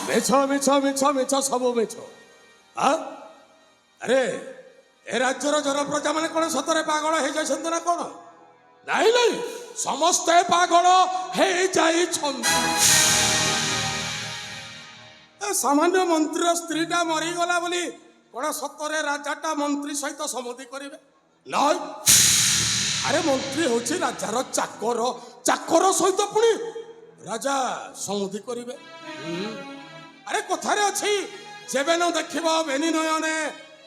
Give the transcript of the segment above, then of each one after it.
মিছ মিছ মিছ মিছ ସବୁ ମିଛ। আরে এ রাজ্যর জনপ্রজা মানে কোন সতরে পাগল হয়ে যাইছেন না কোন? নাই নাই, সমস্তে পাগল হয়ে যাইছন্তি। সামান্য মন্ত্রীর স্ত্রীটা মরিগলা বলি কোন সতরে রাজাটা মন্ত্রী সহিত সমতি করিবে? নয়। আরে মন্ত্রী হচ্ছে রাজার চাকর, চাকর সহিত পুনি রাজা সমতি করিবে? আরে কথারে ଅଛି যেবে ন ଦେଖିବ বেনি নয়নে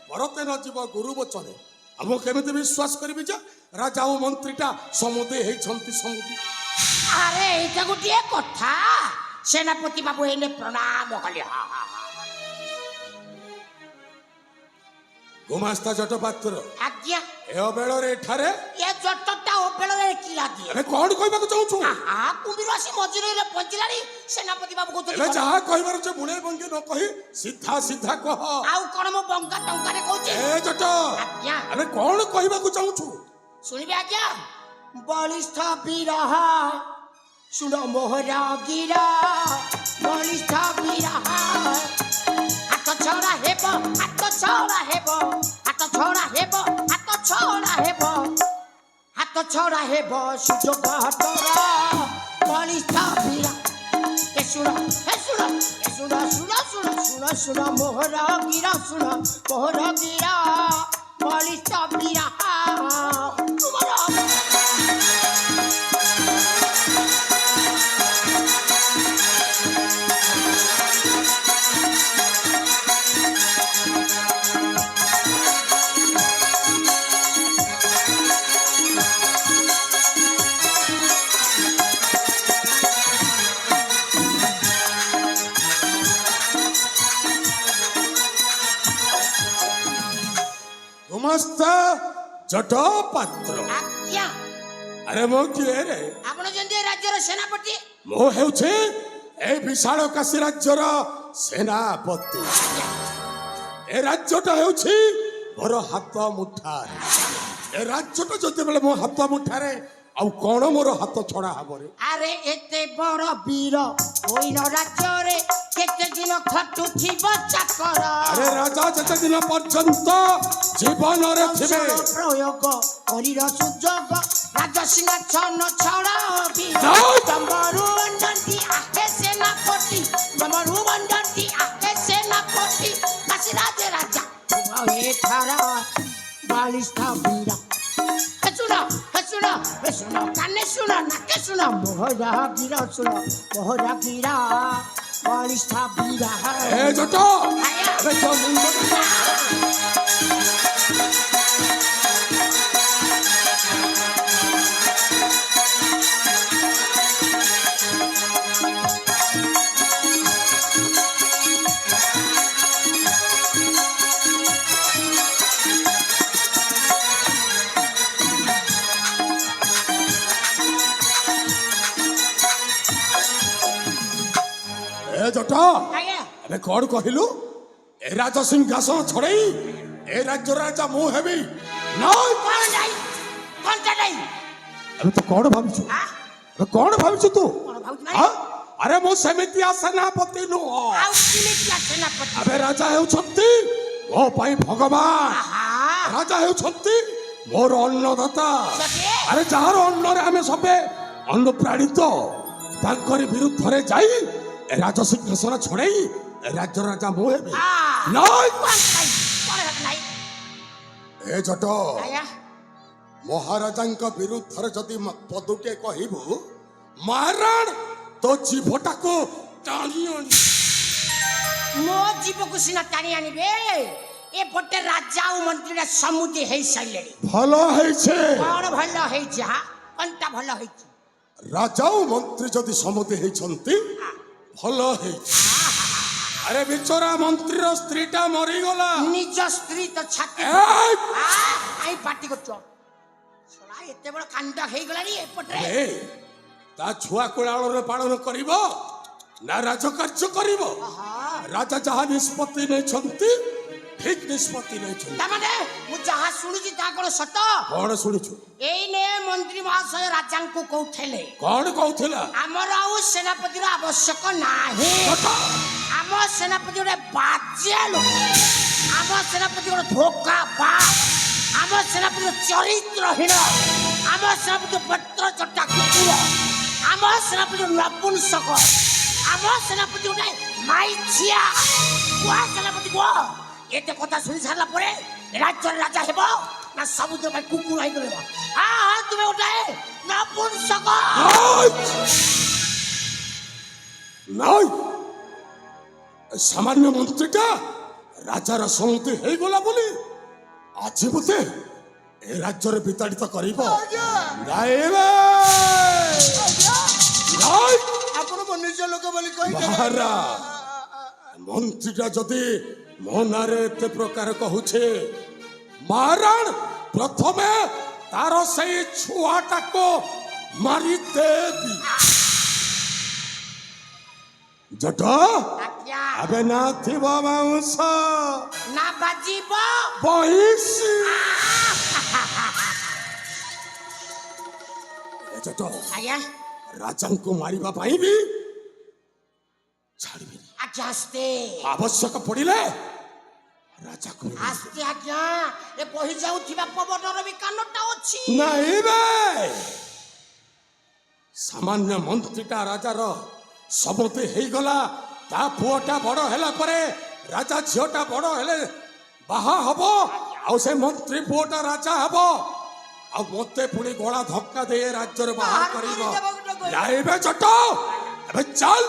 পরতে ন ଯିବ গুরু বচনে। আমি কেমিতি বিশ্বাস করিবি যে রাজা ও মন্ত্রীটা সমুদি হইছন্তি সমুদি? আরে এইটা গোটিয়ে কথা। সেনাপতি বাবু এনে প্রণাম কলে। গুমাস্তা জটপাত্র আজ্ঞা। এ অবেଳରେ এଠାରେ এ জটটা ওপেଳରେ কি লাগি? ଏବେ କଣ କହିବାକୁ ଚାହୁଁଛୁ? କୁମ୍ଭୀର ଆସି ମଝିରେ ପହଞ୍ଚିଲାଣି। ସେନାପତି ବାବୁ ଏବେ କହୁଛନ୍ତି ଯାହା କହିବାର ଅଛି ବୁଣେ ବଙ୍ଗି ନ କହି ସିଧା ସିଧା କହ। ଆଉ କଣ ମୁଁ ବଙ୍କା ଟଙ୍କାରେ କହୁଛି? ଏ ଜଟ ଆଜ୍ଞା। ଏବେ କଣ କହିବାକୁ ଚାହୁଁଛୁ? ଶୁଣିବେ ଆଜ୍ଞା। ବଳିଷ୍ଠ ବିରହ ଶୁଣ ମୋହର ଗିର, ବଳିଷ୍ଠ ବିରହ ହାତ ଛଡ଼ା ହେବ, ହାତ ଛଡ଼ା ହେବ, ହାତ ଛଡ଼ା ହେବ, ହାତ ଛଡ଼ା ହେବ, ହାତ ଛଡ଼ା ହେବ ସୁଯୋଗ ତୋର ବଳିଷ୍ଠ ବିର। ଏ ଶୁଣ, ଏ ଶୁଣ, ଏ ଶୁଣ, ଶୁଣ ଶୁଣ ଶୁଣ ଶୁଣ ମୋହର ଗିର, ଶୁଣ ମୋହର ଗିର, ବଳିଷ୍ଠ ବିରହ ତୁମର। ଗୁମାସ୍ତା ଜଟପାତ୍ର। ଆଜ୍ଞା। ଆରେ ମୁଁ କିଏ ରେ? ଆପଣ ଯେମିତି ଏ ରାଜ୍ୟର ସେନାପତି। ମୁଁ ହେଉଛି এই ବିଶାଳ କାଶୀ ରାଜ୍ୟର ସେନାପତି। ଏ ରାଜ୍ୟଟା ହେଉଛି ମୋର ହାତ ମୁଠାରେ। ଏ ରାଜ୍ୟଟା ଯେତେବେଳେ ମୋ ହାତ ମୁଠାରେ, ଆଉ କଣ ମୋର ହାତ ଛଡା ହବରେ? ଆରେ ଏତେ ବଡ ବୀର ହୋଇନ ରାଜ୍ୟରେ କେତେ ଦିନ ଖଟୁଥିବ ଚାକର? ଆରେ ରାଜା ଯେତେ ଦିନ ପର୍ଯ୍ୟନ୍ତ ଜୀବନରେ ଥିବେ ପ୍ରୟୋଗ କରିର ସୁଯୋଗ ରାଜସିଂହାସନ ଛଡ଼ା ବୀର। ତମରୁ ମଣ୍ଡନ୍ତି ଆହେ ସେନାପତି, ତମରୁ ମଣ୍ଡନ୍ତି ଆହେ ସେନାପତି, କାଶୀରାଜ ରାଜା ଏଥର ବଳିଷ୍ଠ ବୀର। ଶୁଣ, ଶୁଣ, ଶୁଣ, କାନେ ଶୁଣ, ନାକେ ଶୁଣ, ମୋହର ଗିର, ଶୁଣ ମୋହର ଗିର, ବଳିଷ୍ଠ ବୀର। ଏ ଜଟ ଆରେ ତୋ ମୁଣ୍ଡ জট ଏବେ କଣ କହିଲୁ? ଏ ରାଜ ସିଂହାସନ ଛଡେଇ ଏ ରାଜ୍ୟର ରାଜା ମୁଁ ହେବି? ନାଇଁ। ଏବେ ତୁ କଣ ଭାବୁଛୁ? ଏବେ କଣ ଭାବୁଛୁ ତୁ? ଆରେ ମୁଁ ସେମିତିଆ ସେନାପତି ନୁହଁ। ଏବେ ରାଜା ହେଉଛନ୍ତି ମୋ ପାଇଁ ଭଗବାନ। ରାଜା ହେଉଛନ୍ତି ମୋର ଅନ୍ନଦାତା। ଆରେ ଯାହାର ଅନ୍ନରେ ଆମେ ସବେ ଅନୁପ୍ରାଣିତ, ତାଙ୍କରି ବିରୁଦ୍ଧରେ ଯାଇ ରାଜସିଂହାସନ ଛଡେଇ ରାଜ୍ୟର ରାଜା ମୁଁ ହେବି? ଏ ଜଟ ମହାରାଜାଙ୍କ ବିରୁଦ୍ଧରେ ଯଦି ପଦୁକେ କହିବୁ, ମହାରାଣ ତୋ ଜିଭଟାକୁ ଟାଣି ଆଣି। ମୋ ଜୀବକୁ ସିନା ଟାଣି ଆଣିବେ, ଏପଟେ ରାଜା ଆଉ ମନ୍ତ୍ରୀরা ସମୁଦି ହେଇ ସାରିଲେଣି। ଭଲ ହେଇছে। କଣ ଭଲ ହେଇଛି? କଣଟା ଭଲ ହେଇଛି? ରାଜା ଓ ମନ୍ତ୍ରୀ ଯଦି ସମୁଦି ହେଇଛନ୍ତି ଭଲ ହେଇଛି। আরে বিচরা মন্ত্রীর স্ত্রীটা মরিগলা। নিজ স্ত্রী তো ছাতি আই পার্টি করছ শোনা এতে বড় কাণ্ড হয়ে গলানি এপটে। তা ছুয়া কোলাଳରେ পালন করিব না রাজকার্য করিব? রাজা যাহা নিষ্পত্তি নেইছন্তি ঠিক নিষ্পত্তি নেইছন্তি। তামানে মু যাহা শুনুছি তা কোন সত? কোন শুনিছু? এই নে মন্ত্রী মহাশয় রাজাঙ্কু কৌথেলে। কোন কৌথিলা? আমার আউ সেনাপতির আবশ্যক নাহি। আমার ସେନାପତି ଗୋଟେ ବାଜେ ଲୋକ, ଆମ ସେନାପତି ଗୋଟେ ଧୋକା ବା, ଆମ ସେନାପତି ଚରିତ୍ରହୀନ, ଆମ ସେନାପତି ପତ୍ର ଚଟା କୁକୁର, ଆମ ସେନାପତି ନପୁଂସକ, ଆମ ସେନାପତି ଗୋଟେ ମାଇଚିଆ। କୁଆ ସେନାପତି କୁହ, ଏତେ କଥା ଶୁଣି ସାରିଲା ପରେ ରାଜ୍ୟର ରାଜା ହେବ ନା ସମୁଦ୍ର ପାଇଁ କୁକୁର ହେଇକି ରହିବ? ହଁ ତୁମେ ଗୋଟେ ନପୁଂସକ। ନାଇଁ, ସାମାନ୍ୟ ମନ୍ତ୍ରୀଟା ରାଜାର ସମୁତି ହେଇଗଲା ବୋଲି ଆଜି ମତେ ଏ ରାଜ୍ୟରେ ବିତାଡ଼ିତ କରିବ? ନାଇଁ ଆପଣ ମୋ ନିଜ ଲୋକ ବୋଲି କହିଦେଲେ। ମହାରାଜ, ମନ୍ତ୍ରୀଟା ଯଦି ମୋ ନାଁରେ ଏତେ ପ୍ରକାର କହୁଛେ, ମହାରାଣ ପ୍ରଥମେ ତାର ସେଇ ଛୁଆଟାକୁ ମାରିଦେବି। ଜଟ ଆଜ୍ଞା ଏବେ ନା ଥିବ ମାଉଁସ ନା ବାଜିବ। ବହିଷି। ଏ ଜଟ ଆଜ୍ଞା ରାଜାଙ୍କୁ ମାରିବା ପାଇଁ ବି ଛାଡ଼ିବିନି। ଆଜ୍ଞା ଆସ୍ତେ ଆବଶ୍ୟକ ପଡ଼ିଲେ ରାଜାକୁ ଆସ୍ତେ। ଆଜ୍ଞା ଏ ବହି ଯାଉଥିବା ପବନର ବି କାନଟା ଅଛି। ନାଇଁ ବେ, ସାମାନ୍ୟ ମନ୍ତ୍ରୀଟା ରାଜାର ସମୁତି ହେଇଗଲା। ତା ପୁଅଟା ବଡ ହେଲା ପରେ ରାଜା ଝିଅଟା ବଡ ହେଲେ ବାହା ହବ, ଆଉ ସେ ମନ୍ତ୍ରୀ ପୁଅଟା ରାଜା ହବ, ଆଉ ମତେ ପୁଣି ଗଳା ଧକ୍କା ଦେଇ ରାଜ୍ୟରେ ବାହାର କରିବ। ନାଇବେ ଚଟ, ଏବେ ଚାଲ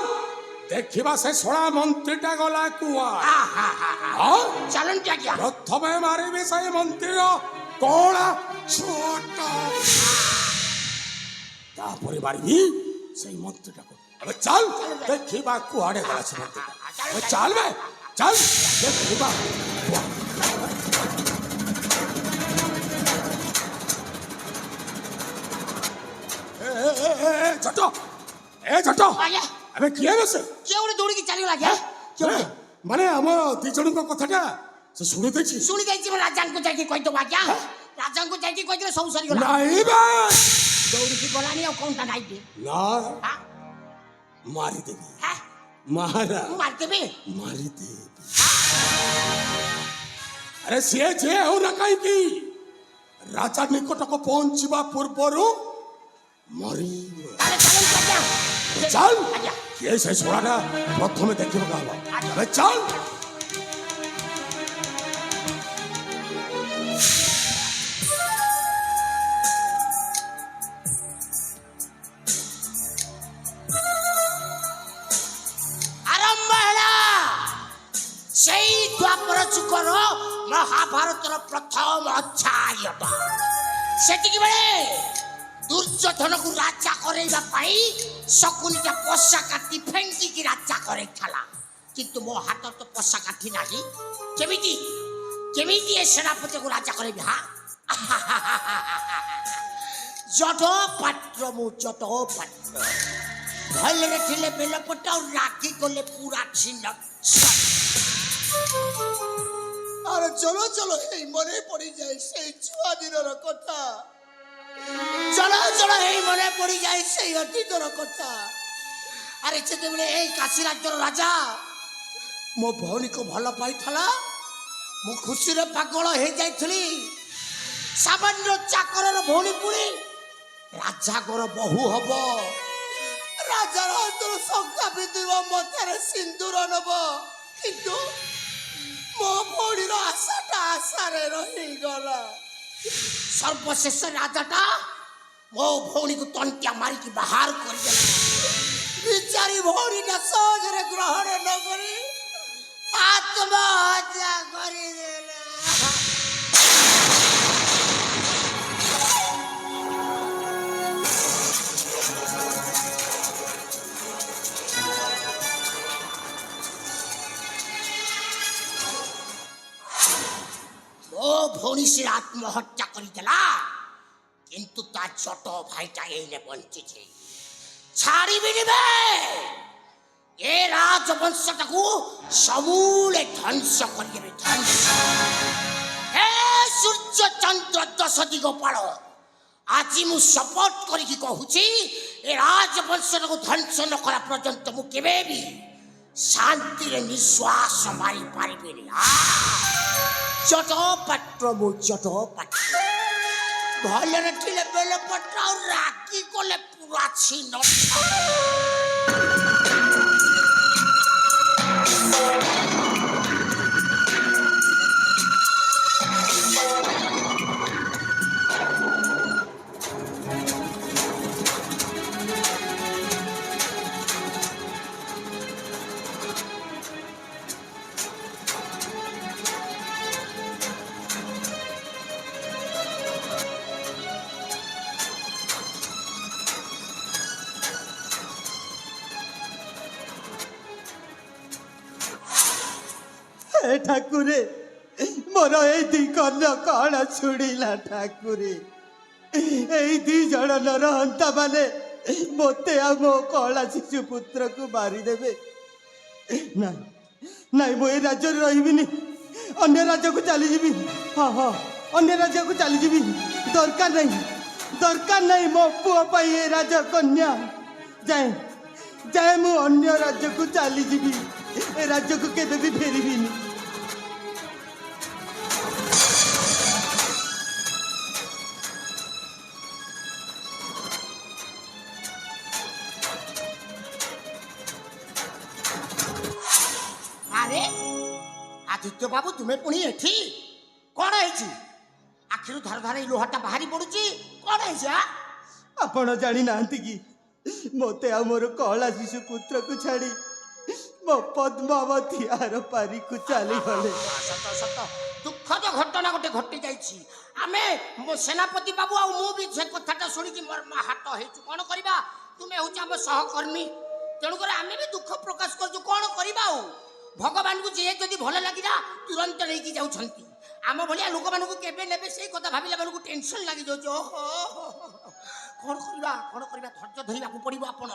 ଦେଖିବା ସେ ଶଳା ମନ୍ତ୍ରୀଟା ଗଲା କୁଆ। ଚାଲନ୍ତୁ ଆଜ୍ଞା। ପ୍ରଥମେ ମାରିବି ସେଇ ମନ୍ତ୍ରୀର କଳା ଛୋଟ, ତାପରେ ମାରିବି ସେଇ ମନ୍ତ୍ରୀଟାକୁ। ଏବେ ଚାଲ ଦେଖିବା କୁଆଡେ ଗଲା ସେ ମନ୍ତ୍ରୀଟା। ଏବେ ଚାଲ ବେ, ଚାଲ ଦେଖିବା। ଛୋଟ ଏ ଛୋଟ, ଆଜ୍ଞା ଏବେ କିଏ ବସେ? କିଏ ଗୋଟେ ଦୌଡ଼ିକି ଚାଲିଗଲା ଆଜ୍ଞା। କିଏ ଗୋଟେ ମାନେ ଆମ ଦି ଜଣଙ୍କ କଥାଟା ସେ ଶୁଣି ଦେଇଛି। ଶୁଣି ଯାଇଛି, ରାଜାଙ୍କୁ ଯାଇକି କହିଦେବୁ ଆଜ୍ଞା। ରାଜାଙ୍କୁ ଯାଇକି କହିଦେଲେ ସବୁ ସରିଗଲା। ନାଇଁ ବେ, ଦୌଡ଼ିକି ଗଲାଣି ଆଉ କଣଟା ନାଇଁ କି? ନା ମାରିଦେବି ହାଁ? ମହାରାଜ, ମୁଁ ମାରିଦେବି। ମାରିଦେବି। ଆରେ ସିଏ ଯିଏ ହଉ ନା କାହିଁକି ରାଜା ନିକଟକୁ ପହଞ୍ଚିବା ପୂର୍ବରୁ ମରିବ। ତାହେଲେ ଚାଲନ୍ତୁ ଆଜ୍ଞା। ଚାଲ, ଆଜ୍ଞା କିଏ ସେ ଶୋଳାଟା ପ୍ରଥମେ ଦେଖିବାକୁ ହବ। ଏବେ ଚାଲ। ଆରମ୍ଭ ହେଲା ସେଇ ଦ୍ୱାପର ଯୁଗର ମହାଭାରତର ପ୍ରଥମ ଅଧ୍ୟାୟ। ସେତିକି ବେଳେ ଦୁର୍ଯ୍ୟୋଧନକୁ ରାଜା କରେଇବା ପାଇଁ ଶକୁନିଟା ପଶା କାଠି ଫେଙ୍କିକି ରାଜା କରେଇଥିଲା, କିନ୍ତୁ ମୋ ହାତରେ ତ ପଶା କାଠି ନାହିଁ। କେମିତି କେମିତି ଏ ସେନାପତିକୁ ରାଜା କରେଇବି? ଜଡ଼ ପାତ୍ର, ମୁଁ ଜଡ଼ ପାତ୍ର। ଭଲରେ ଥିଲେ ବେଲପଟ, ଆଉ ରାଗି ଗଲେ ପୁରା ଛିନ୍ନ। আরে চলো চলো, এই মনে পড়ে যায় সেই ছুয়া দিনের কথা। চলো চলো, এই মনে পড়ি যায় সেই অতীতর কথা। আরে যেତେବେଳେ এই কাশୀ রাজ্যর রাজা ମୋ ଭଉଣୀକୁ ଭଲ ପାଇଥିଲା, ମୁଁ ଖୁସିରେ ପାଗଳ ହେଇଯାଇଥିଲି। ସାମାନ୍ୟ ଚାକରର ଭଉଣୀ ପୁଣି ରାଜାଙ୍କର ବୋହୂ ହବ। রাজার অন্তর শঙ্কা বিদ্যুৎ মথারে সিন্দুর নব, কিন্তু ମୋ ଭଉଣୀର ଆଶାଟା ଆଶାରେ ରହିଗଲା। ସର୍ବଶେଷ ରାଜାଟା ମୋ ଭଉଣୀକୁ ତଣ୍ଟିଆ ମାରିକି ବାହାର କରିଦେଲା। ବିଚାରି ଭଉଣୀଟା ସହଜରେ ଗ୍ରହଣ ନ କରି ଆତ୍ମହତ୍ୟା କରିଦେଲା। ମୋ ଭଉଣୀ ସେ ଆତ୍ମହତ୍ୟା କରିଦେଲା, କିନ୍ତୁ ତା ଛୋଟ ଭାଇଟା ଏଇନେ ବଞ୍ଚିଛି। ଛାଡ଼ିବିନି ବେ, ଏ ରାଜବଂଶଟାକୁ ସମୂଳେ ଧ୍ୱଂସ କରିଦେବି। ଧ୍ୱଂସ। ହେ ସୂର୍ଯ୍ୟ ଚନ୍ଦ୍ର ଦଶ ଦିଗପାଳ, ଆଜି ମୁଁ ଶପଥ କରିକି କହୁଛି, ଏ ରାଜବଂଶଟାକୁ ଧ୍ୱଂସ ନ କଲା ପର୍ଯ୍ୟନ୍ତ ମୁଁ କେବେ ବି ଶାନ୍ତିରେ ନିଶ୍ୱାସ ମାରି ପାରିବେନି। ଚଟପାତ୍ର ମୋ ଚଟପାତ୍ର ଭଲରେ ଥିଲେ ବେଲପତ୍ର ଆଉ ରାଗି ଗଲେ ପୁରା ଛିନ हे ठाकुरे मोर ए दी कर्ण कण छुड़िला ठाकुरे ए दी जण नरहंता माने मते आ मो कला शिशु पुत्र को मारी देबे ना नाई मो ए राज्य रहिबिनी अन्य राज्य को चली जीवी। हाँ हाँ अन्य राज्य को चली जीवी। दरकार नहीं मो पुओ पाई ए राज कन्या जाए जाए मु अन्य राज्य को चली जीवी। ए राज्य को केबे भी फेरिबिनी। ଆରେ ଆଦିତ୍ୟ ବାବୁ ତୁମେ ପୁଣି ଏଠି କଣ ହେଇଛି? ଆଖିରୁ ଧାର ଧାର ଏଇ ଲୁହାଟା ବାହାରି ପଡୁଛି କଣ ହେଇଛି? आपण जानी नांती की मोते आ मोर कला शिशु पुत्र को छाड़ी मो पद्मावती आर पारी को चली गले। ସତ ସତ ଦୁଃଖଦ ଘଟଣା ଗୋଟେ ଘଟି ଯାଇଛି। ଆମେ ମୋ ସେନାପତି ବାବୁ ଆଉ ମୁଁ ବି ସେ କଥାଟା ଶୁଣିକି ମୋର ହାତ ହେଇଛୁ। କଣ କରିବା? ତୁମେ ହଉଛ ଆମ ସହକର୍ମୀ, ତେଣୁକରି ଆମେ ବି ଦୁଃଖ ପ୍ରକାଶ କରୁଛୁ। କଣ କରିବା ଆଉ? ଭଗବାନଙ୍କୁ ଯିଏ ଯଦି ଭଲ ଲାଗିଲା ତୁରନ୍ତ ନେଇକି ଯାଉଛନ୍ତି। ଆମ ଭଳିଆ ଲୋକମାନଙ୍କୁ କେବେ ନେବେ ସେଇ କଥା ଭାବିଲା ବେଳକୁ ଟେନସନ୍ ଲାଗିଯାଉଛି। ଓହୋ କଣ କରିବା କଣ କରିବା? ଧୈର୍ଯ୍ୟ ଧରିବାକୁ ପଡ଼ିବ। ଆପଣ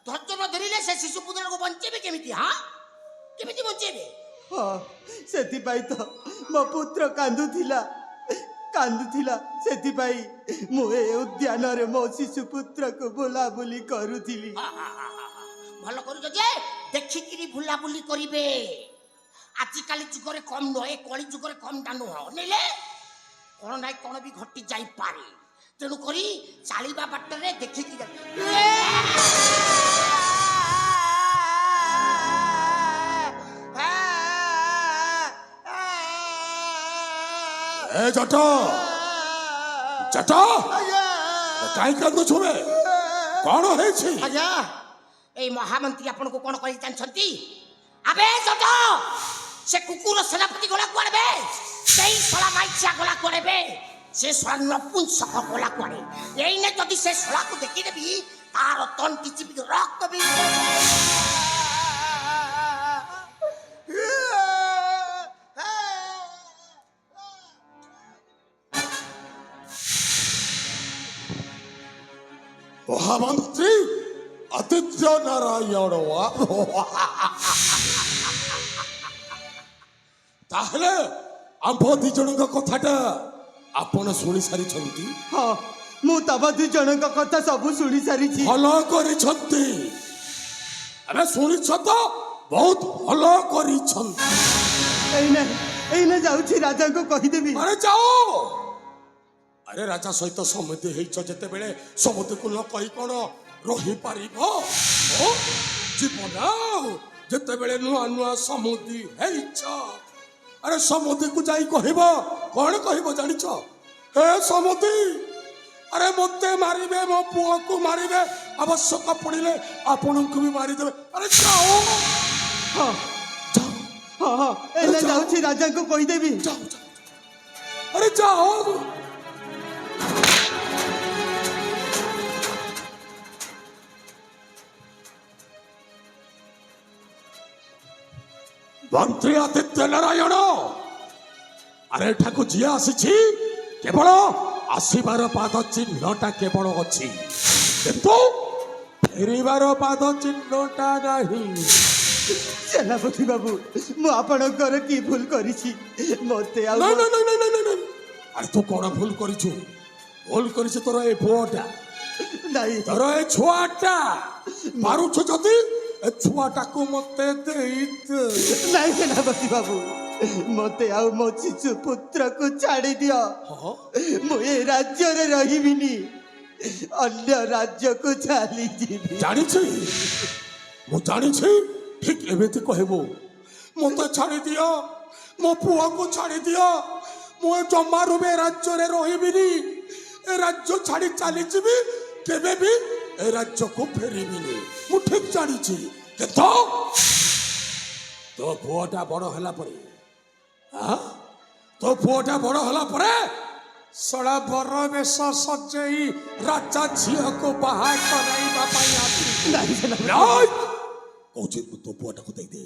ଧୈର୍ଯ୍ୟ ନ ଧରିଲେ ସେ ଶିଶୁ ପୁତ୍ରକୁ ବଞ୍ଚେଇବେ କେମିତି? କେମିତି ବଞ୍ଚେଇବେ? हाँ सेति पाई तो मो पुत्र कांदुथिला सेति पाई मु ए उद्यान रे मो शिशु पुत्र को बुला बुली करूथिली। ଭଲ କରୁଛ ଯେ ଦେଖିକିରି ବୁଲାବୁଲି କରିବେ। ଆଜିକାଲି ଯୁଗରେ କମ୍ ନୁହଁ, ଏ କଳି ଯୁଗରେ କମ୍ଟା ନୁହଁ। ନେଲେ କଣ ନାଇଁ କଣ ବି ଘଟି ଯାଇପାରେ। ତେଣୁ କରି ଚାଲିବା ବାଟରେ ଦେଖିକି ଏ ଜଟ ଜଟ କାହିଁ କାନ୍ଦୁଛୁ ବେ? କଣ ହେଇଛି? ଆଜ୍ଞା এই মহামন্ত্রী আপনাকে কোন করে জানছন্তি? আবে জট সে কুকুর সেনাপতি গলা করবে, সেই সলা মাইছা গলা করবে, সে সলা নপুংসক গলা করে। এই না যদি সে সলাকে দেখি দেবি তার তন্টি চিপি রক্ত বি ମହାମନ୍ତ୍ରୀ ଆଦିତ୍ୟ ନାରାୟଣ ତାହେଲେ ଆମ୍ଭ ଦି ଜଣଙ୍କ କଥାଟା ଆପଣ ଶୁଣି ସାରିଛନ୍ତି? हाँ मु तब दु जन कथा सब शुणी सारी। ଭଲ କରିଛନ୍ତି। ଏବେ ଶୁଣିଛ ତ? ବହୁତ ଭଲ କରିଛନ୍ତି। ଏଇନା ଯାଉଛି ରାଜାଙ୍କୁ କହିଦେବି। ଆରେ ଯାଅ। ଆରେ ରାଜା ସହିତ ସମିତି ହେଇଛ ଯେତେବେଳେ ସମତିକୁ ନ କହି କଣ ରହିପାରିବ? ଜୀବନ ଯେତେବେଳେ ନୂଆ ନୂଆ ସମୁଦି ହେଇଛ, ଆରେ ସମୁଦିକୁ ଯାଇ କହିବ କଣ କହିବ ଜାଣିଛ? ହେ ସମୁଦି, ଆରେ ମତେ ମାରିବେ, ମୋ ପୁଅକୁ ମାରିବେ, ଆବଶ୍ୟକ ପଡ଼ିଲେ ଆପଣଙ୍କୁ ବି ମାରିଦେବେ। ଆରେ ଯାଅ। हाँ हाँ हाँ एना जाଉଛି ରାଜାଙ୍କୁ କହିଦେବି। ଯାଅ ଯାଅ। ଆରେ ଯାଅ। ମନ୍ତ୍ରୀ ଆଦିତ୍ୟ ନାରାୟଣ, ଆରେ ଏଠାକୁ ଯିଏ ଆସିଛି କେବଳ ଆସିବାର ପାଦ ଚିହ୍ନଟା କେବଳ ଅଛି, କିନ୍ତୁ ଫେରିବାର ପାଦ ଚିହ୍ନଟା ନାହିଁ। ସେନାପତି ବାବୁ ମୁଁ ଆପଣଙ୍କର କି ଭୁଲ କରିଛି? ମତେ ଆଉ ନାଇଁ ନାଇଁ ନାଇଁ ନାଇଁ ନାଇଁ। ଆରେ ତୁ କଣ ଭୁଲ କରିଛୁ? ଭୁଲ କରିଛୁ ତୋର ଏ ପୁଅଟା, ନାଇଁ ତୋର ଏ ଛୁଆଟା। ମାରୁଛୁ ଯଦି ଏ ଛୁଆଟାକୁ ମତେ ଦେଇଦେ। ନାଇଁ ସେନାପତି ବାବୁ, ମତେ ଆଉ ମୋ ଶିଶୁ ପୁତ୍ରକୁ ଛାଡ଼ି ଦିଅ। ହଁ ମୁଁ ଏ ରାଜ୍ୟରେ ରହିବିନି, ଅନ୍ୟ ରାଜ୍ୟକୁ ଚାଲିଯିବି। ଜାଣିଛି, ମୁଁ ଜାଣିଛି, ଠିକ ଏମିତି କହିବୁ, ମତେ ଛାଡ଼ି ଦିଅ, ମୋ ପୁଅକୁ ଛାଡ଼ି ଦିଅ, ମୁଁ ଜମାରୁ ବି ଏ ରାଜ୍ୟରେ ରହିବିନି, ଏ ରାଜ୍ୟ ଛାଡ଼ି ଚାଲିଯିବି, କେବେ ବି ଏ ରାଜ୍ୟକୁ ଫେରିବିନି। ମୁଁ ଠିକ ଜାଣିଛି, କିନ୍ତୁ ତୋ ପୁଅଟା ବଡ଼ ହେଲା ପରେ, ତୋ ପୁଅଟା ବଡ଼ ହେଲା ପରେ ସଳା ବର ବେଶ ସଜେଇ ରାଜା ଝିଅକୁ ବାହା କରାଇବା ପାଇଁ ଆସିବି। ନାଇଁ ସେନାପତି ନାଇଁ କହୁଛି, ତୋ ପୁଅଟାକୁ ଦେଇଦେ।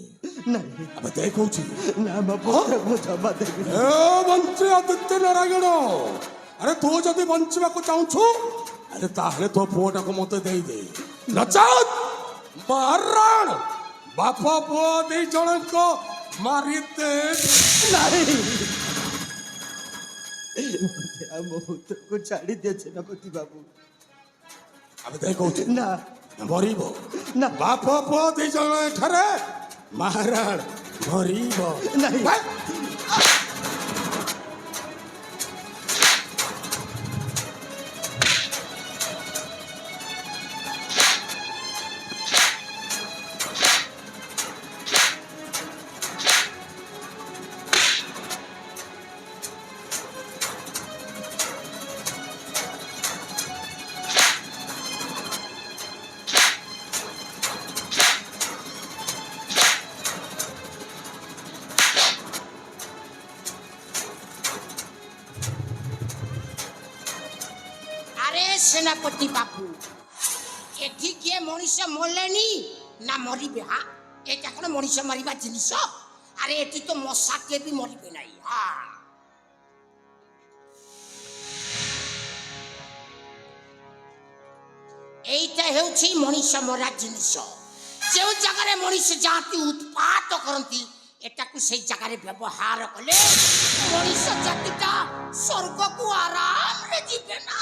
ନାଇଁ, ଆମେ ଦେ କହୁଛି। ନା ମୋ ପୁତ୍ରକୁ ମୁଁ ଜମା ଦେବିନି। ଏ ମନ୍ତ୍ରୀ ଆଦିତ୍ୟ ନାରାୟଣ, ଆରେ ତୁ ଯଦି ବଞ୍ଚିବାକୁ ଚାହୁଁଛୁ, ଆରେ ତାହେଲେ ତୋ ପୁଅଟାକୁ ମତେ ଦେଇଦେ, ନଚେତ୍ ମାରଣ ବାପ ପୁଅ ଦି ଜଣଙ୍କ ମାରିଦେ। ନାଇଁ, ମତେ ଆଉ ମୋ ପୁତ୍ରକୁ ଛାଡ଼ି ଦିଅ ସେନାପତି ବାବୁ। ଆମେ ଦେ କହୁଛି, ନା ମରିବ ନା ବାପ ପୁଅ ଦି ଜଣ ଏଠାରେ ମହାରାଣ ମରିବ। ନାଇଁ। ହେ? আরে সেনাপতি বাবু, এটি কিয়ে মଣିষ মরলেনি না মরিবে? হ্যাঁ, এটা কোনো মଣିষ মারিবা জিনিস? আরে এটি তো মশাকে বি মরিবে নাই। হ্যাঁ, এইটা ହେଉଛି ମଣିଷ ମରା ଜିନିଷ। ଯେଉଁ ଜାଗାରେ ମଣିଷ ଯାଆନ୍ତି ଉତ୍ପାତ କରନ୍ତି, ଏଟାକୁ ସେଇ ଜାଗାରେ ବ୍ୟବହାର କଲେ ମଣିଷ ଜାତିଟା ସ୍ୱର୍ଗକୁ ଆରାମରେ ଯିବେ ନା।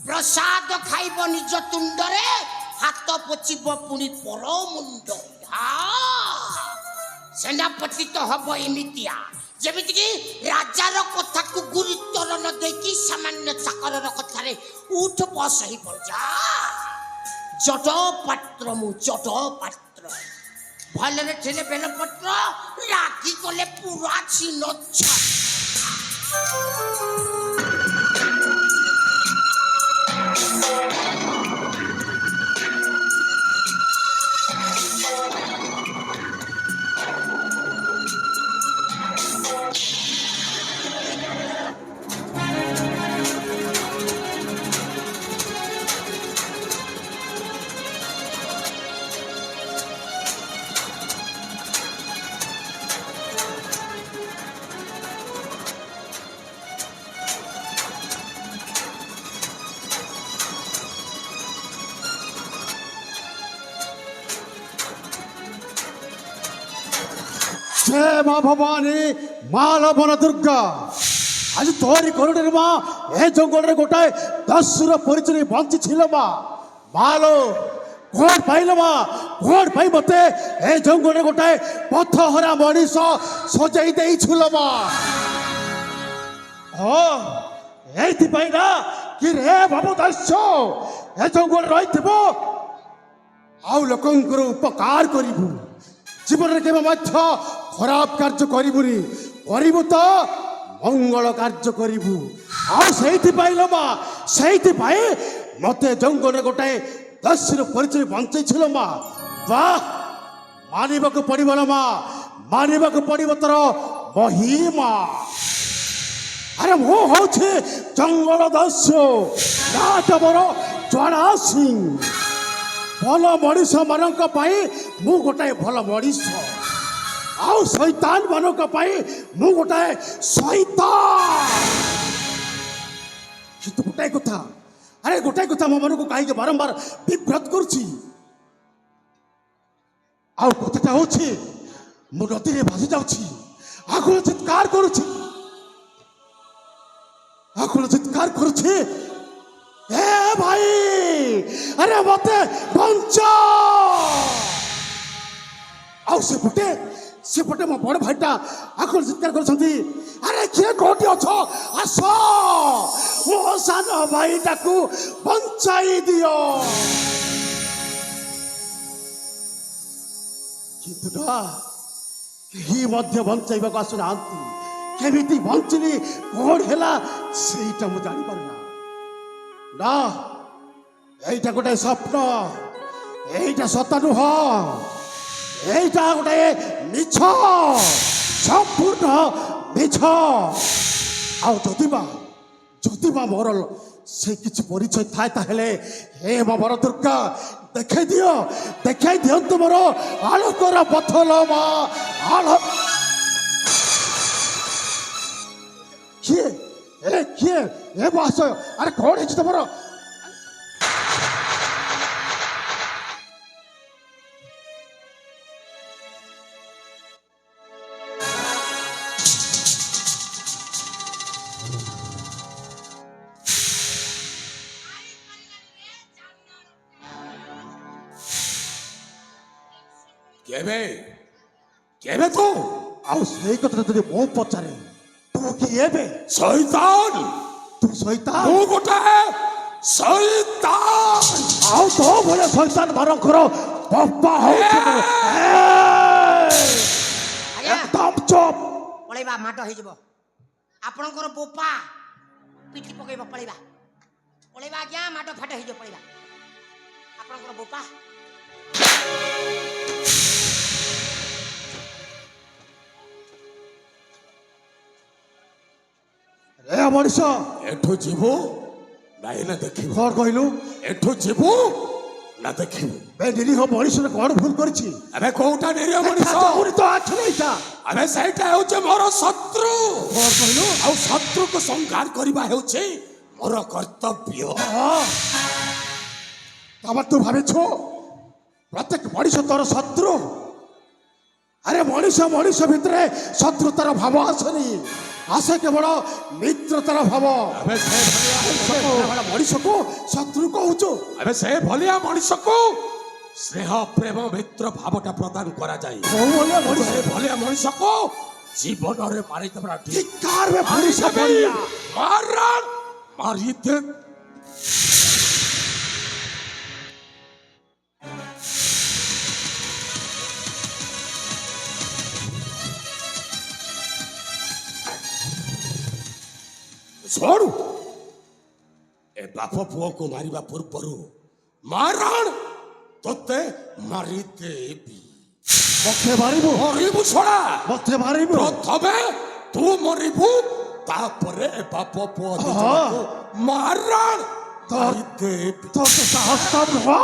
ପ୍ରସାଦ ଖାଇବ ନିଜ ତୁଣ୍ଡରେ, ହାତ ପୋଛିବ ପୁଣି ପର ମୁଣ୍ଡ। ସେନାପତି ତ ହବ ଏମିତିଆ, ଯେମିତିକି ରାଜାର କଥାକୁ ଗୁରୁତ୍ୱ ନ ଦେଇକି ସାମାନ୍ୟ ଚାକରର କଥାରେ ଉଠ ବସ ହେଇ ପଡିଯା। ଜଡ଼ ପାତ୍ର, ମୁଁ ଜଡ଼ ପାତ୍ର। ଭଲରେ ଥିଲେ ବେଲପତ୍ର, ରାଗି ଗଲେ ପୁରା ଛିନ ଛାଟ। जय माँ भवानी माँ लवण दुर्गा आज तोरी करुणेर माँ ए जंगल रे गोटाए दस्युर परिचय बंची छिल माँ मालो कोड पाइल माँ कोड पाइ मते ए जंगल रे गोटाए पथहरा मनीष सजाई देई छिल माँ। हाँ एथि पाइ ना କି ରେ ବାବୁ ଦାସ୍ୟ ଏ ଜଙ୍ଗଲରେ ରହିଥିବ ଆଉ ଲୋକଙ୍କର ଉପକାର କରିବୁ ଜୀବନରେ କେବେ ମଧ୍ୟ ଖରାପ କାର୍ଯ୍ୟ କରିବୁନି କରିବୁ ତ ମଙ୍ଗଳ କାର୍ଯ୍ୟ କରିବୁ ଆଉ ସେଇଥିପାଇଁ ଲୋ ମା ସେଇଥିପାଇଁ ମତେ ଜଙ୍ଗଲରେ ଗୋଟାଏ ଦସ୍ୟୁର ପରିଚୟ ବଞ୍ଚେଇছিল ମା ବାଃ ମାନିବାକୁ ପଡ଼ିବ ଲୋ ମା ମାନିବାକୁ ପଡ଼ିବ ତୋର ମହିମା ଆରେ ମୁଁ ହଉଛି ଜଙ୍ଗଲ ଦସ୍ୟୁ ନାଟ ମୋର ଜ୍ୱାଳା ସିଂ ଭଲ ମଣିଷ ମାନଙ୍କ ପାଇଁ ମୁଁ ଗୋଟାଏ ଭଲ ମଣିଷ ଆଉ ଶୈତାନ ମାନଙ୍କ ପାଇଁ ମୁଁ ଗୋଟାଏ ଶୈତାନ କିନ୍ତୁ ଗୋଟାଏ କଥା ଆରେ ଗୋଟାଏ କଥା ମୋ ମନକୁ କାହିଁକି ବାରମ୍ବାର ବିଭ୍ରତ କରୁଛି ଆଉ କଥାଟା ହଉଛି ମୁଁ ନଦୀରେ ଭାସି ଯାଉଛି ଆକୁଳ ଚିତ୍କାର କରୁଛି ଏ ଭାଇ ଆରେ ମତେ ବଞ୍ଚ ଆଉ ସେପଟେ ମୋ ବଡ଼ ଭାଇଟା ଆକୁଳ ଚିତ୍କାର କରୁଛନ୍ତି ଆରେ କିଏ କୋଉଠି ଅଛ ଆସ ମୋ ସାନ ଭାଇଟାକୁ ବଞ୍ଚାଇ ଦିଅ କିନ୍ତୁ ନା କେହି ମଧ୍ୟ ବଞ୍ଚାଇବାକୁ ଆସୁନାହାନ୍ତି କେମିତି ବଞ୍ଚିଲି କଣ ହେଲା ସେଇଟା ମୁଁ ଜାଣିପାରୁନା ନା এইটা গোটাଏ ସ୍ୱପ୍ନ এইটা ସତ ନୁହଁ এইটা ଗୋଟାଏ ମିଛ ସମ୍ପୂର୍ଣ୍ଣ ମିଛ ଆଉ ଯଦି ବା ମୋର ସେ କିଛି ପରିଚୟ ଥାଏ ତାହେଲେ ହେ ମୋ ବର ଦୁର୍ଗା ଦେଖାଇ ଦିଅନ୍ତୁ ମୋର ଆଲୋକର ପଥଲ ମା ଆଲୋକ କିଏ ଏ ବାସ ଆରେ କଣ ହେଇଛି ତମର কেবে তো ଆଉ ସେଇ କଥା ଯଦି ମୁଁ ପଚାରେ ତୁ କି ଏବେ শৈতান ତୁ ଶୈତାନ ମୁଁ ଗୋଟାଏ শৈতান ଆଉ ତୋ ଭଳିଆ ଶୈତାନ ମାନଙ୍କର ବାପା ହଉଛି ଏକଦମ ଚୁପ ପଳେଇବା ମାଡ଼ ହେଇଯିବ ଆପଣଙ୍କର ବୋପା ପିଠି ପକେଇବ ପଳେଇବା ଆଜ୍ଞା ମାଡ଼ ଫାଟ ହେଇଯିବ ପଳେଇବା ଆପଣଙ୍କର ବୋପା ଏ ମଣିଷ ଏଠୁ ଯିବୁ ନାଇଁ ନା ଦେଖିବୁ କଣ କହିଲୁ ଏଠୁ ଯିବୁ ନା ଦେଖିବୁ ଏ ନିରୀହ ମଣିଷରେ କଣ ଭୁଲ କରିଛି ଆମେ କୋଉଟା ନିରୀହ ମଣିଷ ତ ଆଠ ନେଇଟା ଆମେ ସେଇଟା ହେଉଛି ମୋର ଶତ୍ରୁ କଣ କହିଲୁ ଆଉ ଶତ୍ରୁକୁ ସଂହାର କରିବା ହେଉଛି ମୋର କର୍ତ୍ତବ୍ୟ ତମେ ତୁ ଭାବିଛୁ ପ୍ରତ୍ୟେକ ମଣିଷ ତୋର ଶତ୍ରୁ ଆରେ ମଣିଷ ଭିତରେ ଶତ୍ରୁତାର ଭାବ ଆସେନି ଆସେ କେବଳ ମିତ୍ରତାର ଭାବ ଆମେ ମଣିଷକୁ ଶତ୍ରୁ କହୁଛୁ ଆମେ ସେ ଭଳିଆ ମଣିଷକୁ ସ୍ନେହ ପ୍ରେମ ମିତ୍ର ଭାବଟା ପ୍ରଦାନ କରାଯାଏ କୋଉ ଭଳିଆ ମଣିଷ ସେ ଭଳିଆ ମଣିଷକୁ ଜୀବନରେ ମାରିଦେବା ଧିକ୍କାର ବେ ମଣିଷ ଭଳିଆ ମାରିଦେ ଶୁଣୁ ଏ ବାପ ପୁଅକୁ ମାରିବା ପୂର୍ବରୁ ମାରଣ ତତେ ମାରିଦେବି ମତେ ମାରିବୁ ମରିବୁ ଛଡ଼ା ମତେ ମାରିବୁ ପ୍ରଥମେ ତୁ ମରିବୁ ତାପରେ ବାପ ପୁଅ ମାରଣ ମାରିଦେବି ତୋ ସାହସ କମ୍ ନୁହଁ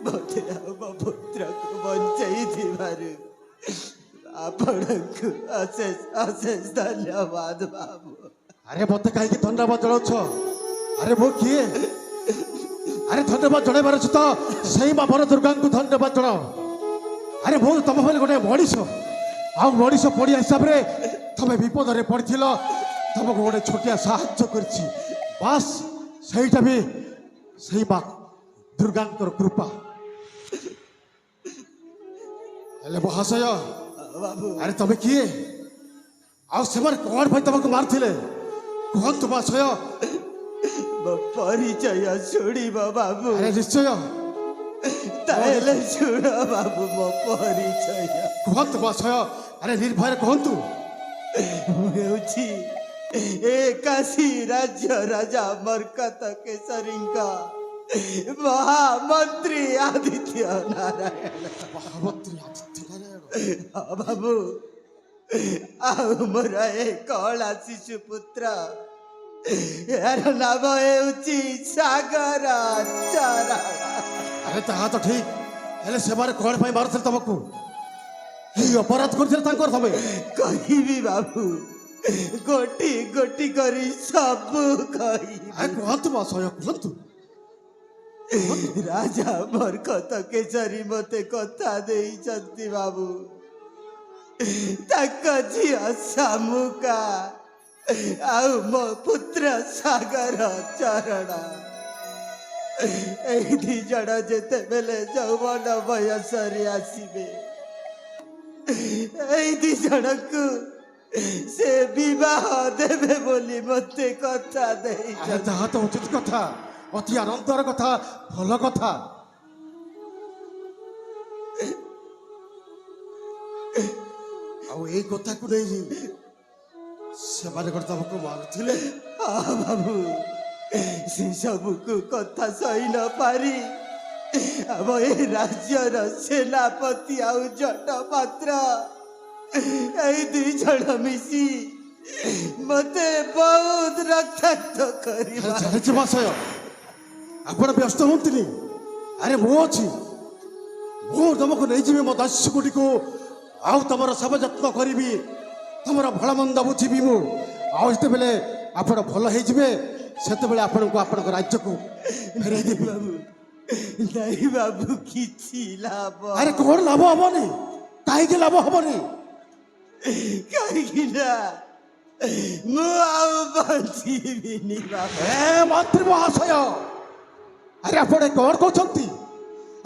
ମୋତେ ଆଉ ମୋ ପୁତ୍ରକୁ ବଞ୍ଚେଇଥିବାରୁ ଆପଣଙ୍କୁ ଅଶେଷ ଅଶେଷ ଧନ୍ୟବାଦ ବାବୁ। ଆରେ ମତେ କାହିଁକି ଧନ୍ୟବାଦ ଜଣାଉଛ? ଆରେ ମୁଁ କିଏ? ଆରେ ଧନ୍ୟବାଦ ଜଣାଇବାର ଅଛି ତ ସେଇ ମା ବନ ଦୁର୍ଗାଙ୍କୁ ଧନ୍ୟବାଦ ଜଣାଅ। ଆରେ ମୁଁ ତମ ଭଳି ଗୋଟେ ମଣିଷ, ଆଉ ମଣିଷ ପଡ଼ିଆ ହିସାବରେ ତମେ ବିପଦରେ ପଡ଼ିଥିଲ, ତମକୁ ଗୋଟେ ଛୋଟିଆ ସାହାଯ୍ୟ କରିଛି, ବାସ୍ ସେଇଟା ବି ସେଇ ମା ଦୁର୍ଗାଙ୍କର କୃପା। ହେଲେ ମହାଶୟ, ବାବୁ ଆରେ ତମେ କିଏ? ଆଉ ସେମାନେ କଣ ପାଇଁ ତମକୁ ମାରିଥିଲେ କୁହନ୍ତୁ ମହାଶୟ। ମୋ ପରିଚୟ ଶୁଣିବ ବାବୁ? ଆରେ ନିଶ୍ଚୟ ତାହେଲେ ଶୁଣ ବାବୁ ମୋ ପରିଚୟ। କୁହନ୍ତୁ ମହାଶୟ, ଆରେ ନିର୍ଭୟରେ କୁହନ୍ତୁ। ମୁଁ ହେଉଛି ଏ କାଶୀ ରାଜ୍ୟ ରାଜା ମର୍କତ କେଶରୀଙ୍କ ମହାମନ୍ତ୍ରୀ ଆଦିତ୍ୟ ନାରାୟଣ। ମହାମନ୍ତ୍ରୀ ଆଦିତ୍ୟ ନାରାୟଣ। ହଁ ବାବୁ, ଆଉ ମୋର ଏ କଳା ଶିଶୁ ପୁତ୍ର, ଏହାର ନାମ ହେଉଛି ସାଗର ଚରଣ। ଆରେ ତାହା ତ ଠିକ, ହେଲେ ସେମାନେ କଣ ପାଇଁ ମାରୁଥିଲେ ତମକୁ? କି ଅପରାଧ କରିଥିଲେ ତାଙ୍କର ତମେ? କହିବି ବାବୁ, ଗୋଟି ଗୋଟି କରି ସବୁ କହିବି। ଆରେ କୁହନ୍ତୁ ମହାଶୟ କୁହନ୍ତୁ। ରାଜା ମର୍କତ କେଶରୀ ମୋତେ କଥା ଦେଇଛନ୍ତି ବାବୁ, ତାଙ୍କ ଝିଅ ଶାମୁକା ଆଉ ମୋ ପୁତ୍ର ସାଗର ଚରଣ, ଏଇ ଦି ଜଣ ଯେତେବେଳେ ଯୌବନ ବୟସରେ ଆସିବେ, ଏଇ ଦି ଜଣକୁ ସେ ବିବାହ ଦେବେ ବୋଲି ମୋତେ କଥା ଆରେ ଦେଇଛନ୍ତି। ତାହା ତ ଉଚିତ କଥା, ଅତି ଆନନ୍ଦର କଥା, ଭଲ କଥା। ଆଉ ଏଇ କଥାକୁ ନେଇ ସେମାନେ କଣ ତମକୁ ମାରୁଥିଲେ? ହଁ ବାବୁ, ସେ ସବୁକୁ କଥା ସହି ନ ପାରି ଆମ ଏ ରାଜ୍ୟର ସେନାପତି ଆଉ ଜଟ ପାତ୍ର ଏଇ ଦି ଜଣ ମିଶି ମତେ ବହୁତ ରକ୍ତାକ୍ତ କରିବା। ଜାଣିଛି ମହାଶୟ, ଆପଣ ବ୍ୟସ୍ତ ହୁଅନ୍ତୁନି। ଆରେ ମୁଁ ଅଛି, ମୁଁ ତମକୁ ନେଇଯିବି ମୋ ଦାସୀକୁଟିକୁ, ଆଉ ତମର ସେବା ଯତ୍ନ କରିବି, ତମର ଭଲ ମନ୍ଦ ବୁଝିବି ମୁଁ। ଆଉ ଯେତେବେଳେ ଆପଣ ଭଲ ହେଇଯିବେ, ସେତେବେଳେ ଆପଣଙ୍କୁ ଆପଣଙ୍କ ରାଜ୍ୟକୁ ଫେରେଇ ଦେବି। ବାବୁ ନାଇଁ ବାବୁ, କିଛି ଲାଭ ଆରେ କଣ ଲାଭ ହବନି? କାହିଁକି ଲାଭ ହବନି? କାହିଁକି ନା ମୁଁ ଆଉ ବଞ୍ଚିବିନି ବାବୁ। ଏ ମନ୍ତ୍ରୀ ମହାଶୟ, ଆରେ ଆପଣ କଣ କହୁଛନ୍ତି?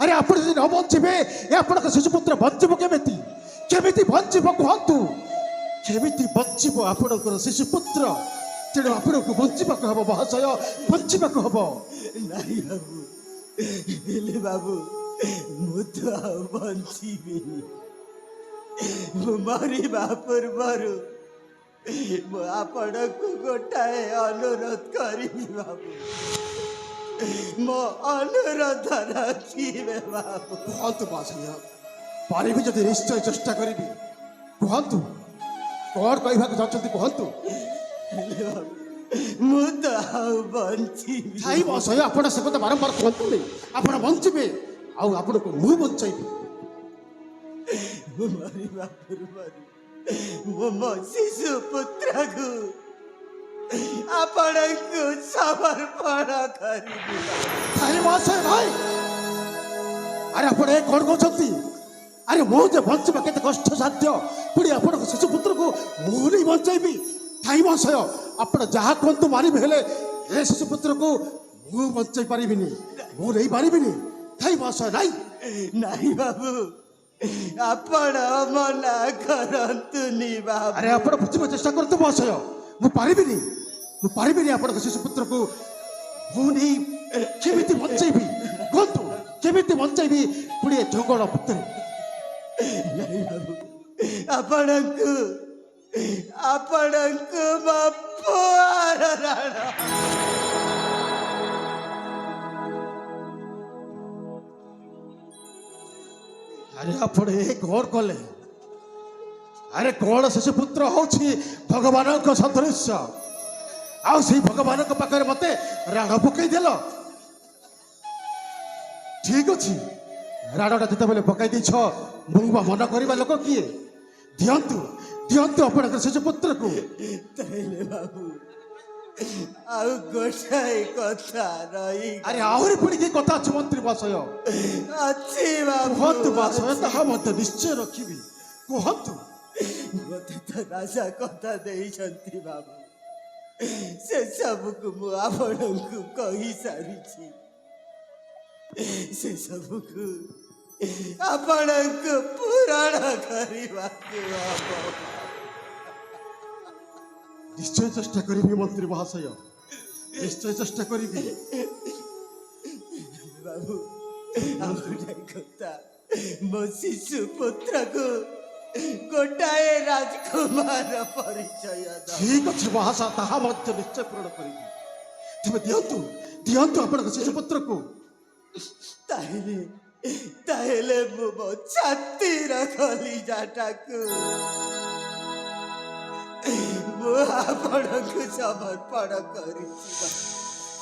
ଆରେ ଆପଣ ଯଦି ନ ବଞ୍ଚିବେ, ଏ ଆପଣଙ୍କ ଶିଶୁପୁତ୍ର ବଞ୍ଚିବ କେମିତି? କେମିତି ବଞ୍ଚିବ କୁହନ୍ତୁ? କେମିତି ବଞ୍ଚିବ ଆପଣଙ୍କର ଶିଶୁପୁତ୍ର? ତେଣୁ ଆପଣଙ୍କୁ ବଞ୍ଚିବାକୁ ହବ ମହାଶୟ, ବଞ୍ଚିବାକୁ ହବ। ନାଇଁ ବାବୁ, ହେଲେ ବାବୁ ମୁଁ ତ ଆଉ ବଞ୍ଚିବିନି। ମୁଁ ମରିବା ପୂର୍ବରୁ ମୁଁ ଆପଣଙ୍କୁ ଗୋଟାଏ ଅନୁରୋଧ କରିବି ବାବୁ, ମୋ ଅନୁରୋଧ ରଖିବେ ବାବୁ। କୁହନ୍ତୁ ମହାଶୟ, ପାରିବି ଯଦି ନିଶ୍ଚୟ ଚେଷ୍ଟା କରିବି। କୁହନ୍ତୁ କଣ କହିବାକୁ ଚାହୁଁଛନ୍ତି କୁହନ୍ତୁ। ହେଲେ ବାବୁ ମୁଁ ତ ଆଉ ବଞ୍ଚିବି। ଥାଇ ମହାଶୟ, ଆପଣ ସେ କଥା ବାରମ୍ବାର କୁହନ୍ତୁନି। ଆପଣ ବଞ୍ଚିବେ, ଆଉ ଆପଣଙ୍କୁ ମୁଁ ବଞ୍ଚାଇବି। ମୁଁ ମରିବା ପୂର୍ବରୁ ମୁଁ ମୋ ଶିଶୁ ପୁତ୍ରକୁ ଆପଣଙ୍କୁ ସମର୍ପଣ କରିବି। ଥାଇ ମହାଶୟ ଭାଇ, ଆରେ ଆପଣ ଏ କଣ କହୁଛନ୍ତି? ଆରେ ମୁଁ ଯେ ବଞ୍ଚିବା କେତେ କଷ୍ଟସାଧ୍ୟ, ପୁଣି ଆପଣଙ୍କ ଶିଶୁପୁତ୍ରକୁ ମୁଁ ନେଇ ବଞ୍ଚାଇବି? ଥାଇ ମହାଶୟ, ଆପଣ ଯାହା କୁହନ୍ତୁ ମାରିବେ, ହେଲେ ଏ ଶିଶୁପୁତ୍ରକୁ ମୁଁ ବଞ୍ଚାଇ ପାରିବିନି, ମୁଁ ନେଇ ପାରିବିନି। ଥାଇ ମହାଶୟ ନାଇଁ। ନାଇଁ ବାବୁ, ଆପଣ ମନା କରନ୍ତୁନି ବାବୁ। ଆରେ ଆପଣ ବୁଝିବାକୁ ଚେଷ୍ଟା କରନ୍ତୁ ମହାଶୟ, ମୁଁ ପାରିବିନି, ମୁଁ ପାରିବିନି ଆପଣଙ୍କ ଶିଶୁପୁତ୍ରକୁ ମୁଁ ନେଇ କେମିତି ବଞ୍ଚାଇବି କୁହନ୍ତୁ? କେମିତି ବଞ୍ଚାଇବି ପୁଣି ଏ ଜଙ୍ଗଲ ଭିତରେ? ନାଇଁ ବାବୁ, ଆପଣଙ୍କୁ ମୋ ପୁଅର ରାଣ ଆରେ ଆପଣ ଏ କଣ କଲେ? ଆରେ କଣ ଶିଶୁପୁତ୍ର ହଉଛି ଭଗବାନଙ୍କ ସଦୃଶ୍ୟ, ଆଉ ସେଇ ଭଗବାନଙ୍କ ପାଖରେ ମତେ ରାଣ ପକେଇ ଦେଲ। ଠିକ ଅଛି, ରାଡ଼ଟା ଯେତେବେଳେ ପକାଇ ଦେଇଛ ମୁଁ ବା ମନ କରିବା ଲୋକ କିଏ? ଦିଅନ୍ତୁ ଦିଅନ୍ତୁ ଆପଣଙ୍କର ଶେଷ ପୁତ୍ରକୁ। ତାହେଲେ ବାବୁ ଆଉ ଗୋଟାଏ କଥା ରହି ଆରେ ଆହୁରି ପୁଣି କି କଥା ଅଛି ମନ୍ତ୍ରୀ ମହାଶୟ? ଅଛି ବାବୁ କୁହନ୍ତୁ ମହାଶୟ, ତାହା ମଧ୍ୟ ନିଶ୍ଚୟ ରଖିବି, କୁହନ୍ତୁ। ମୋତେ ତ ରାଜା କଥା ଦେଇଛନ୍ତି ବାବୁ, ସେ ସବୁକୁ ମୁଁ ଆପଣଙ୍କୁ କହିସାରିଛି। ସେ ସବୁକୁ ଆପଣଙ୍କୁ ପୂରଣ କରିବାକୁ ହବ। ନିଶ୍ଚୟ ଚେଷ୍ଟା କରିବି ମନ୍ତ୍ରୀ ମହାଶୟ, ନିଶ୍ଚୟ ଚେଷ୍ଟା କରିବି। ବାବୁ ଆଉ ଗୋଟାଏ କଥା, ମୋ ଶିଶୁ ପୁତ୍ରକୁ ଗୋଟାଏ ରାଜକୁମାର ପରିଚୟ ଦବ। ଠିକ ଅଛି ମହାଶୟ, ତାହା ମଧ୍ୟ ନିଶ୍ଚୟ ପୂରଣ କରିବି। ତେବେ ଦିଅନ୍ତୁ ଦିଅନ୍ତୁ ଆପଣଙ୍କ ଶିଶୁ ପୁତ୍ରକୁ। ତାହେଲେ ତାହେଲେ ମୁଁ ମୋ ଛାତିର କଲିଜାଟାକୁ ମୁଁ ଆପଣଙ୍କୁ ସମର୍ପଣ କରିଛି।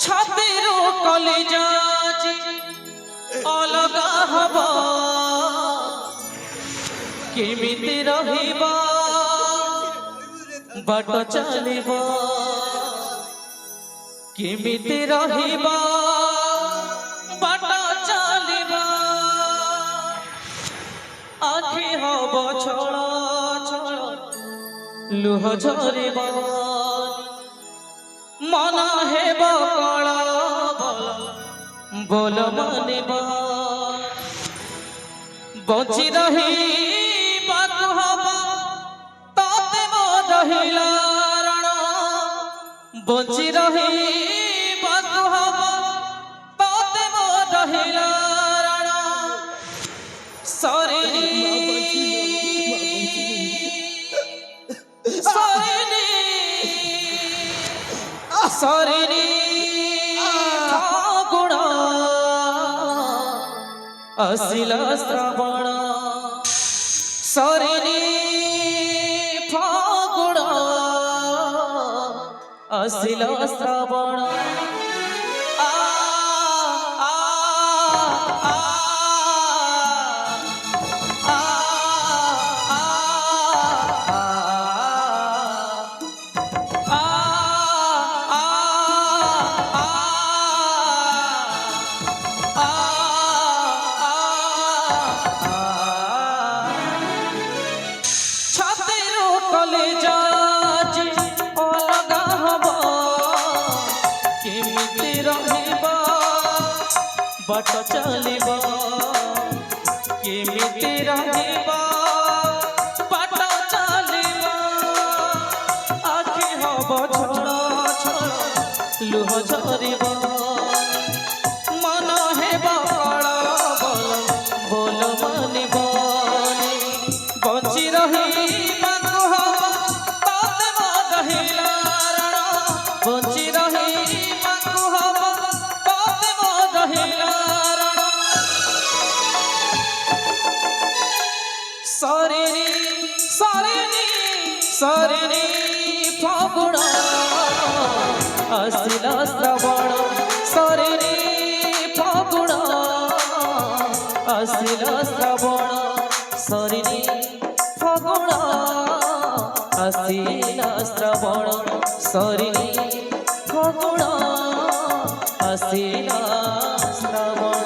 ଛାତିରୁ କଲିଜା ଅଲଗା ହବ, କେମିତି ରହିବ ବାଟ ଚାଲିବ, କେମିତି ରହିବ ବାଟ ଚାଲିବ, ଆଖି ହବ ଛଳ ଛଳ ଲୁହ ଝରିବ, ମନ ହେବ କଳ ବଳ ବୋଲ ମାନିବ, ବଞ୍ଚି ରହିବାକୁ ହବ ତତେ ମୋ ରହିଲା ରଣ, ବଞ୍ଚି ରହିବାକୁ ହବ ତତେ ମୋ ରହିଲା ରଣ, ସରିନି ସରିନି ସରିନି ଫାଗୁଣ ଆସିଲା ଶ୍ରାବଣ, ସରିନି ଫାଗୁଣ ଆସିଲା ଶ୍ରାବଣ, ଆ ଆ ଆ ଆ ଛାତିରୁ କଲିଜା ଅଲଗା ହବ, କେମିତି ରହିବ ବାଟ ଚାଲିବ, କେମିତି ରହିବ ବାଟ ଚାଲିବ, ଆଖି ହବ ଛଳ ଛଳ ଲୁହ ଝରିବ, ମନ ହେବ କଳ ବଳ ବୋଲ ମାନିବନି, ବଞ୍ଚି ରହିବାକୁ ହବ ତତେ ମୋ ରହିଲା ରଣ, ବଞ୍ଚି ରହିବାକୁ ହବ ତତେ ମୋ ରହିଲା ରଣ, ସରିନି ସରିନି ସରିନି ଫାଗୁଣ ଆସିଲା ଶ୍ରାବଣ, ସରିନି ଫାଗୁଣ ଆସିଲା ଶ୍ରାବଣ, ସରିନି ଫାଗୁଣ ଆସିଲା ଶ୍ରାବଣ, ସରିନି ଫାଗୁଣ ଆସିଲା ଶ୍ରାବଣ।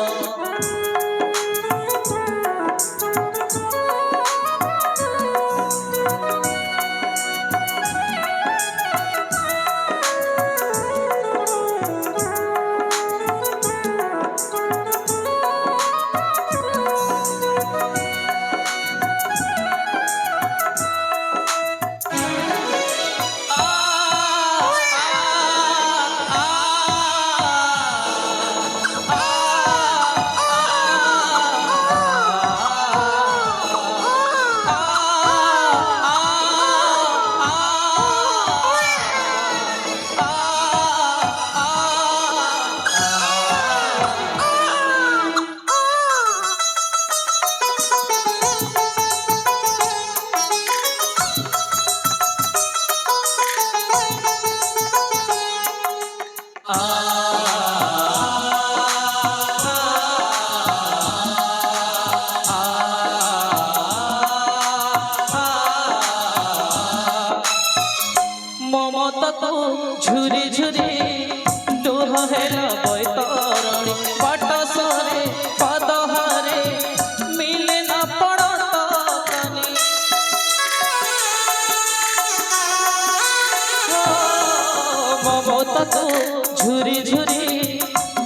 ତୁ ଝୁରି ଝୁରି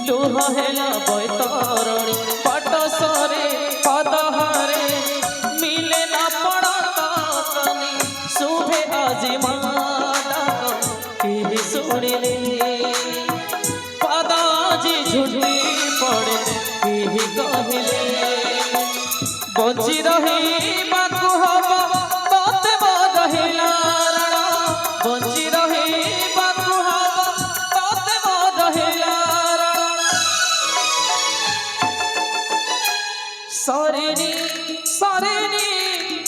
ଲୁହ ହେଲା ବୈତରଣୀ ପାଟ ସରେ ପଦହରେ ମିଲେ ନା ପଡ଼ତାନି ଶୁଭେ ଆଜି ମା ଡାକ କେହି ଶୁଣିଲେ ପାଦ ଆଜି ଝୁଟି ପଡ଼େ କେହି କହିଲେ ବଞ୍ଚି ରହିବାକୁ ହବ ତତେ ବଡ଼ ହେଲା ରଣ ବଞ୍ଚି ରହିବାକୁ ହବ ତତେ ବଡ଼ ହେଲା ରଣ ସରିନି ସରିନି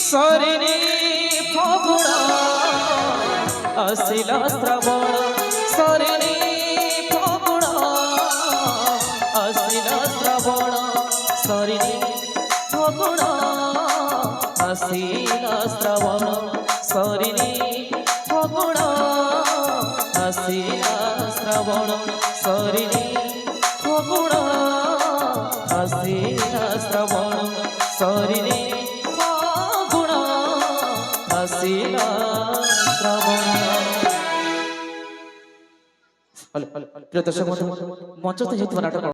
ସରିନି ଫଗୁଣ ଆସିଲା ଶ୍ରାବଣ ସରିନି ଫଗୁଣ ଆସିଲା ଶ୍ରାବଣ ସରିନି ଫଗୁଣ ଆସିଲା ଶ୍ରାବଣ ସରିନି ଫଗୁଣ ଆସିଲା ଶ୍ରାବଣ ସରିନି ଫଗୁଣ ଆସିଲା ଶ୍ରାବଣ ସରିନି ଫଗୁଣ ଆସିଲା ଶ୍ରାବଣ। ପ୍ରିୟ ଦର୍ଶକ ମଞ୍ଚସ୍ଥ ହେଉଥିବା ନାଟକ